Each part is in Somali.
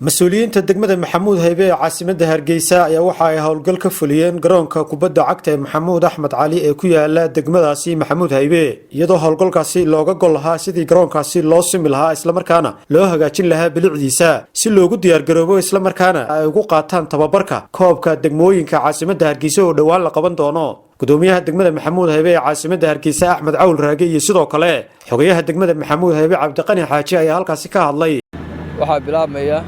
mas-uuliyiinta degmada Maxamuud Haybe ee caasimadda Hargeysa ayaa waxa ay howlgal ka fuliyeen garoonka kubadda cagta ee Maxamuud Axmed Cali ee ku yaala degmadaasi Maxamuud Haybe iyadoo howlgalkaasi looga gol lahaa sidii garoonkaasi loo simi lahaa isla markaana loo hagaajin lahaa bilicdiisa si loogu diyaar garoobo isla markaana ay ugu qaataan tababarka koobka degmooyinka caasimadda Hargeysa oo dhawaan la qaban doono gudoomiyaha degmada Maxamuud Haybe ee caasimadda Hargeysa Axmed Cawl Raage iyo sidoo kale xogayaha degmada Maxamuud Haybe Cabdiqani Xaaji ayaa halkaasi ka hadlay waxa bilaabmaya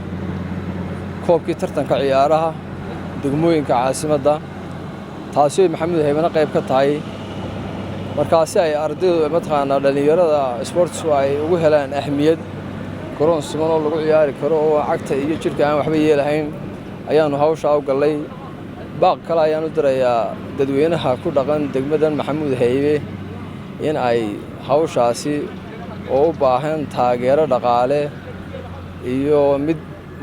koobkii tartanka ciyaaraha degmooyinka caasimadda taasi Maxamuud Haybena qayb ka tahay markaasi ay ardaydu mataqaana dhalinyarada sportsku ay ugu helaan ahmiyad garoon siman oo lagu ciyaari karo oo cagta iyo jirka aan waxba yeelahayn ayaanu hawsha u galay baaq kale ayaan u dirayaa dadweynaha ku dhaqan degmadan Maxamuud Haybe in ay hawshaasi oo u baahan taageero dhaqaale iyo mid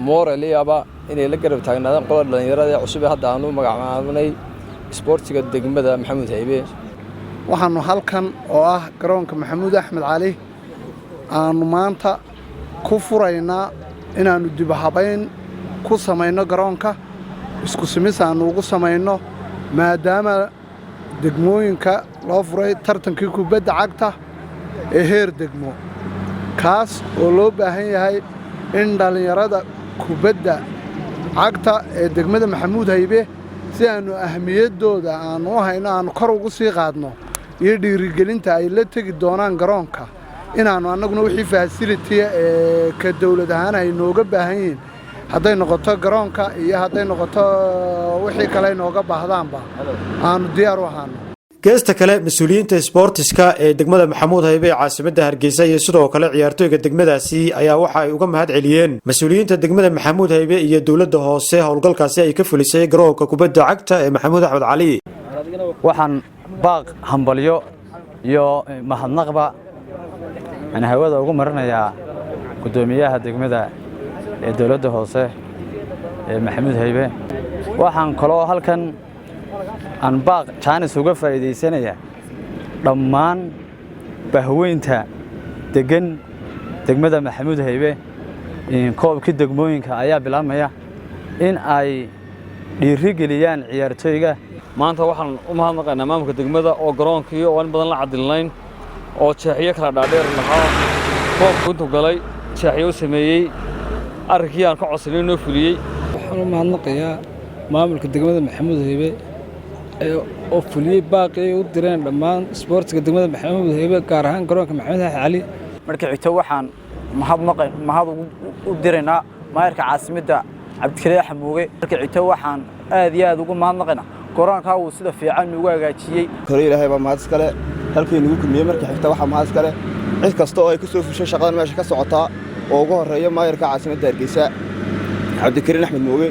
moraliyaba inay la garab taagnaadaan qolada dhalinyarada cusub hadda aanu magacaabnay sportiga degmada Maxamuud Haybe waxaanu halkan oo ah garoonka Maxamuud Axmed Cali aanu maanta ku furaynaa inaanu dib habayn ku sameeyno garoonka isku simis aanu ugu sameeyno maadaama degmooyinka loo furay tartankii kubadda cagta ee heer degmo kaas oo loo baahan yahay in dhalinyarada kubadda cagta ee degmada Maxamuud Haybe si aanu ahmiyadooda aanu hayno aanu kor ugu sii qaadno iyo dhiirigelinta ay la tagi doonaan garoonka inaanu annaguna wixii facility ee ka dawlad ahaan ay nooga baahan yihiin hadday noqoto garoonka iyo hadday noqoto wixii kale nooga baahdaanba aanu diyaar u ahaano geesta kale mas-uuliyiinta sportiska ee degmada Maxamuud Haybe ee caasimadda Hargeysa iyo sidoo kale ciyaartooyga degmadaasi ayaa waxa ay uga mahad celiyeen mas-uuliyiinta degmada Maxamuud Haybe iyo dawladda hoose howlgalkaasi ay ka fulisay garoonka kubadda cagta ee Maxamuud Axmed Cali waxaan baaq hambalyo iyo mahadnaqba aan hawada ugu maranayaa gudoomiyaha degmada ee dawladda hoose ee Maxamuud Haybe waxaan kaloo halkan aan baaq jaanis uga faa'iideysanaya dhammaan bahweynta degan degmada Maxamuud Haybe koobkii degmooyinka ayaa bilaabmaya in ay dhiirigeliyaan ciyaartooyga maanta waxaan u mahadnaqaynaa maamulka degmada oo garoonkii oo in badan la cadilnayn oo jeexiyo kala dhaadheer lahaa koobku intuu galay jeexiyo u sameeyey arrinkii aan ka codsanay noo fuliyey waxaan u mahadnaqayaa maamulka degmada Maxamuud Haybe oo fuliyey baaqii u direen dhammaan sportiga degmada Maxamuud Haybe gaar ahaan garoonka Maxamuud Axmed Cali markii xigta waxaan mahad u direynaa maayarka caasimadda Cabdiqani Xamuuge markii xigta waxaan aad iyo aad ugu mahadnaqaynaa garoonka uu sida fiican ugu hagaajiyay kale Ilaahay baa mahad iskale halkii nagu kulmiyay markii xigta waxaa mahad iskale cid kasta oo ay ka soo fushay shaqadan meesha ka socota oo ugu horeeya maayarka caasimadda Hargeysa Cabdiqani Axmed Muuge